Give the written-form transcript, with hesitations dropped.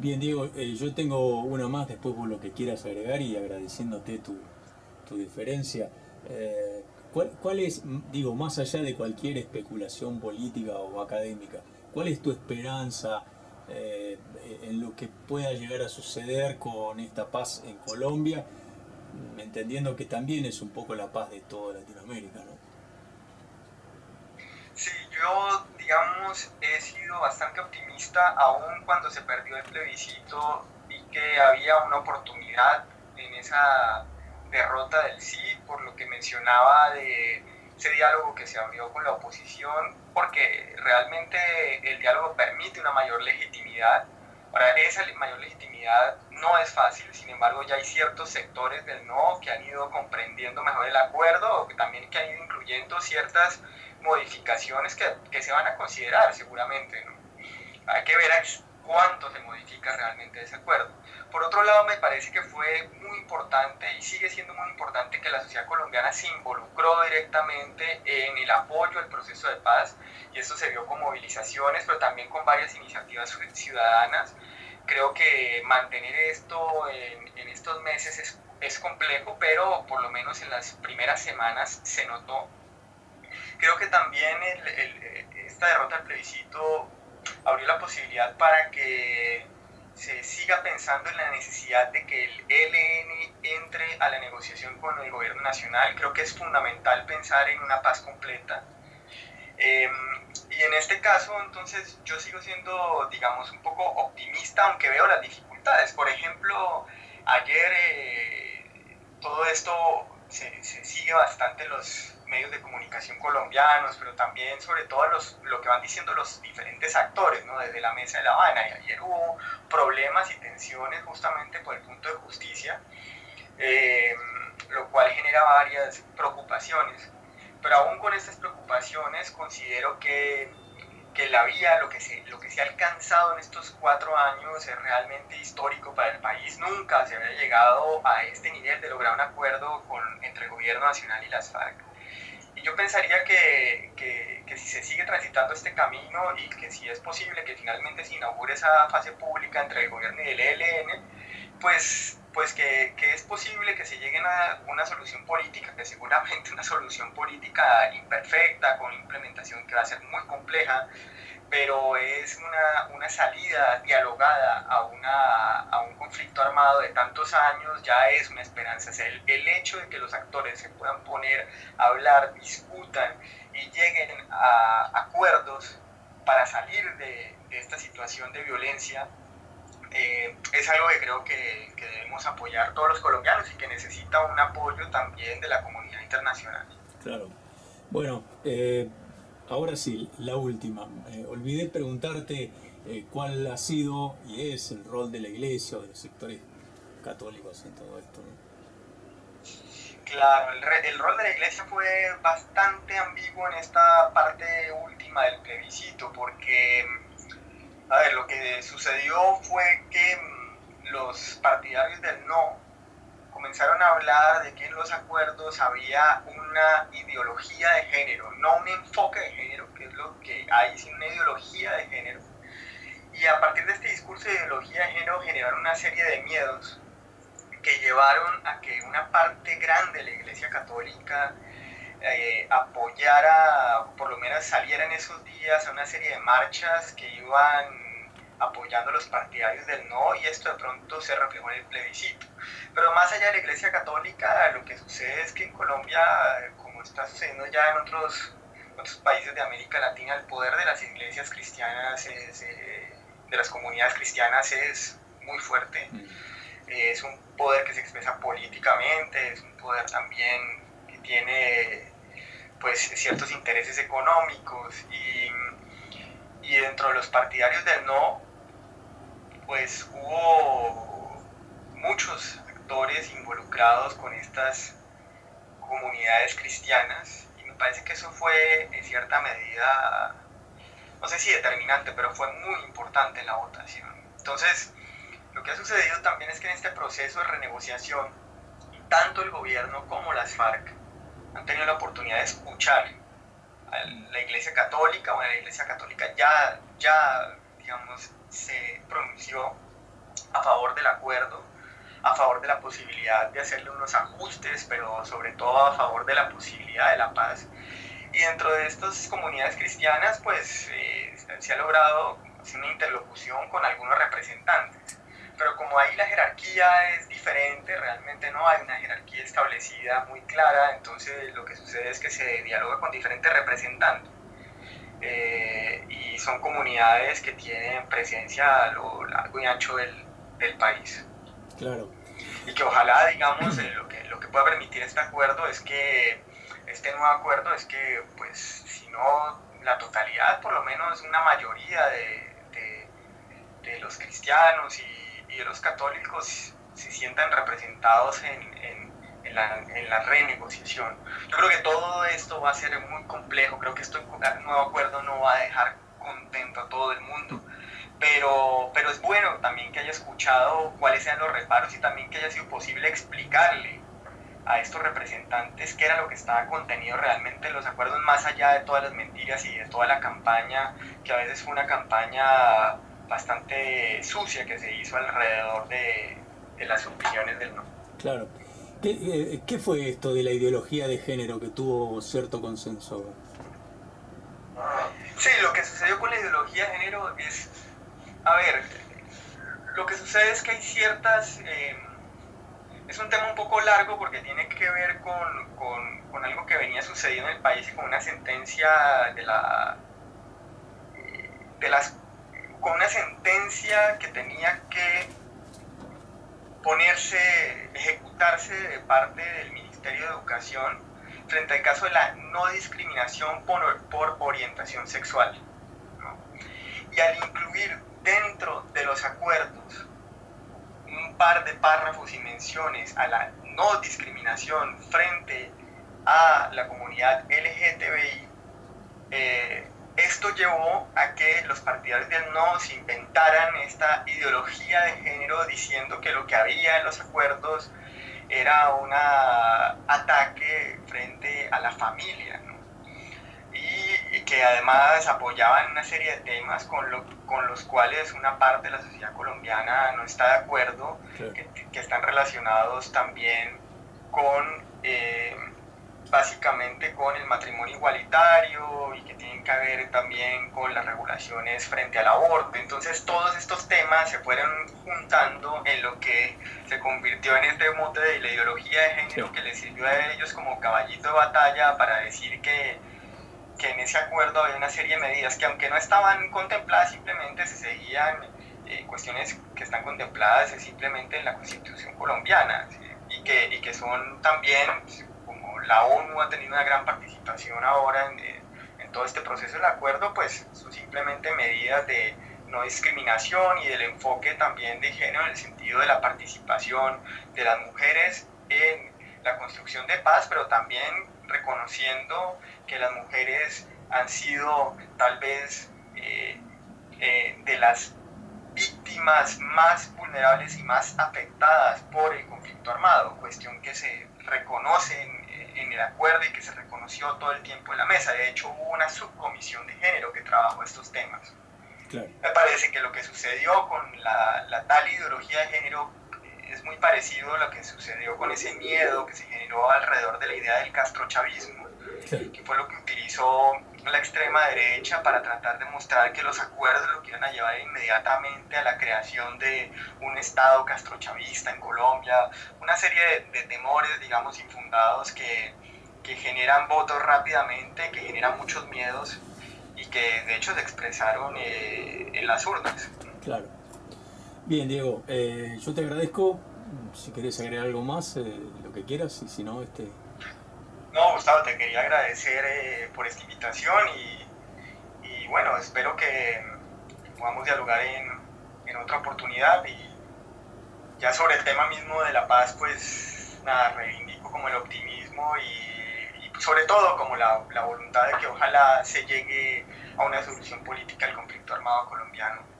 Bien, Diego, yo tengo una más después por lo que quieras agregar y agradeciéndote tu diferencia. Eh, ¿cuál es, digo, más allá de cualquier especulación política o académica, cuál es tu esperanza en lo que pueda llegar a suceder con esta paz en Colombia, entendiendo que también es un poco la paz de toda Latinoamérica, ¿no? Sí, yo, digamos, he sido bastante optimista, aun cuando se perdió el plebiscito, vi que había una oportunidad en esa derrota del sí, por lo que mencionaba de ese diálogo que se abrió con la oposición, porque realmente el diálogo permite una mayor legitimidad. Ahora, esa mayor legitimidad no es fácil, sin embargo, ya hay ciertos sectores del no que han ido comprendiendo mejor el acuerdo, o que también que han ido incluyendo ciertas modificaciones que se van a considerar seguramente, ¿no? Hay que ver cuánto se modifica realmente ese acuerdo. Por otro lado, me parece que fue muy importante y sigue siendo muy importante que la sociedad colombiana se involucró directamente en el apoyo al proceso de paz, y esto se vio con movilizaciones, pero también con varias iniciativas ciudadanas. Creo que mantener esto en estos meses es complejo, pero por lo menos en las primeras semanas se notó. Creo que también esta derrota del plebiscito abrió la posibilidad para que se siga pensando en la necesidad de que el ELN entre a la negociación con el gobierno nacional. Creo que es fundamental pensar en una paz completa. Eh, y en este caso, entonces, yo sigo siendo, digamos, un poco optimista, aunque veo las dificultades. Por ejemplo, ayer todo esto se sigue bastante en los medios de comunicación colombianos, pero también sobre todo lo que van diciendo los diferentes actores, ¿no? Desde la mesa de La Habana. Y ayer hubo problemas y tensiones justamente por el punto de justicia, eh, lo cual genera varias preocupaciones. Pero aún con estas preocupaciones considero que la vía, lo que se ha alcanzado en estos 4 años es realmente histórico para el país. Nunca se había llegado a este nivel de lograr un acuerdo entre el gobierno nacional y las FARC. Y yo pensaría que si se sigue transitando este camino y que si es posible que finalmente se inaugure esa fase pública entre el gobierno y el ELN, pues que es posible que se llegue a una solución política, que seguramente una solución política imperfecta, con implementación que va a ser muy compleja, pero es una salida dialogada a un conflicto armado de tantos años, ya es una esperanza. O sea, el hecho de que los actores se puedan poner a hablar, discutan y lleguen a acuerdos para salir de esta situación de violencia, es algo que creo que debemos apoyar todos los colombianos y que necesita un apoyo también de la comunidad internacional. Claro. Bueno, ahora sí, la última. Olvidé preguntarte cuál ha sido y es el rol de la iglesia o de los sectores católicos en todo esto, ¿no? Claro, el rol de la iglesia fue bastante ambiguo en esta parte última del plebiscito, porque, a ver, lo que sucedió fue que los partidarios del no comenzaron a hablar de que en los acuerdos había una ideología de género, no un enfoque de género, que es lo que hay, sino una ideología de género. Y a partir de este discurso de ideología de género generaron una serie de miedos que llevaron a que una parte grande de la Iglesia Católica apoyara, por lo menos saliera en esos días a una serie de marchas que iban apoyando a los partidarios del no, y esto de pronto se reflejó en el plebiscito. Pero más allá de la Iglesia Católica, lo que sucede es que en Colombia, como está sucediendo ya en otros países de América Latina, el poder de las iglesias cristianas, de las comunidades cristianas, es muy fuerte. Es un poder que se expresa políticamente, es un poder también que tiene pues ciertos intereses económicos, y dentro de los partidarios del no pues hubo muchos actores involucrados con estas comunidades cristianas, y me parece que eso fue en cierta medida, no sé si determinante, pero fue muy importante en la votación. Entonces, lo que ha sucedido también es que en este proceso de renegociación, tanto el gobierno como las FARC han tenido la oportunidad de escuchar a la Iglesia Católica. Bueno, la Iglesia Católica ya digamos, se pronunció a favor del acuerdo, a favor de la posibilidad de hacerle unos ajustes, pero sobre todo a favor de la posibilidad de la paz. Y dentro de estas comunidades cristianas, pues se ha logrado una interlocución con algunos representantes. Pero como ahí la jerarquía es diferente, realmente no hay una jerarquía establecida muy clara, entonces lo que sucede es que se dialoga con diferentes representantes. Y son comunidades que tienen presencia a lo largo y ancho del país. Claro. Y que ojalá, digamos, lo que pueda permitir este acuerdo es que, este nuevo acuerdo es que, pues, si no la totalidad, por lo menos una mayoría de los cristianos y de los católicos se sientan representados en la renegociación. Yo creo que todo esto va a ser muy complejo, creo que este nuevo acuerdo no va a dejar contento a todo el mundo, pero es bueno también que haya escuchado cuáles sean los reparos y también que haya sido posible explicarle a estos representantes qué era lo que estaba contenido realmente en los acuerdos, más allá de todas las mentiras y de toda la campaña, que a veces fue una campaña bastante sucia que se hizo alrededor de las opiniones del no. Claro. ¿Qué fue esto de la ideología de género que tuvo cierto consenso? Sí, lo que sucedió con la ideología de género es, a ver, lo que sucede es que hay ciertas, es un tema un poco largo porque tiene que ver con algo que venía sucediendo en el país y con una sentencia con una sentencia que tenía que ejecutarse de parte del Ministerio de Educación frente al caso de la no discriminación por orientación sexual, ¿no? Y al incluir dentro de los acuerdos un par de párrafos y menciones a la no discriminación frente a la comunidad LGTBI, esto llevó a que los partidarios del no se inventaran esta ideología de género diciendo que lo que había en los acuerdos era un ataque frente a la familia, ¿no? Y que además apoyaban una serie de temas con los cuales una parte de la sociedad colombiana no está de acuerdo, sí, que están relacionados también con básicamente con el matrimonio igualitario y que tienen que ver también con las regulaciones frente al aborto. Entonces todos estos temas se fueron juntando en lo que se convirtió en este mote de la ideología de género, sí, que les sirvió a ellos como caballito de batalla para decir que en ese acuerdo había una serie de medidas que, aunque no estaban contempladas, simplemente se seguían cuestiones que están contempladas simplemente en la Constitución colombiana, ¿sí? y que son también, como la ONU ha tenido una gran participación ahora en todo este proceso del acuerdo, pues son simplemente medidas de no discriminación y del enfoque también de género en el sentido de la participación de las mujeres en la construcción de paz, pero también reconociendo que las mujeres han sido tal vez de las víctimas más vulnerables y más afectadas por el conflicto armado, cuestión que se reconoce en el acuerdo y que se reconoció todo el tiempo en la mesa. De hecho, hubo una subcomisión de género que trabajó estos temas. Claro. Me parece que lo que sucedió con la tal ideología de género es muy parecido a lo que sucedió con ese miedo que se generó alrededor de la idea del castrochavismo, sí, que fue lo que utilizó la extrema derecha para tratar de mostrar que los acuerdos lo que iban a llevar inmediatamente a la creación de un Estado castrochavista en Colombia, una serie de temores, digamos, infundados que generan votos rápidamente, que generan muchos miedos y que de hecho se expresaron en las urnas. Claro. Bien, Diego, yo te agradezco. Si querés agregar algo más, lo que quieras, y si no, No, Gustavo, te quería agradecer por esta invitación y bueno, espero que podamos dialogar en otra oportunidad. Y ya sobre el tema mismo de la paz, pues nada, reivindico como el optimismo y sobre todo como la voluntad de que ojalá se llegue a una solución política al conflicto armado colombiano.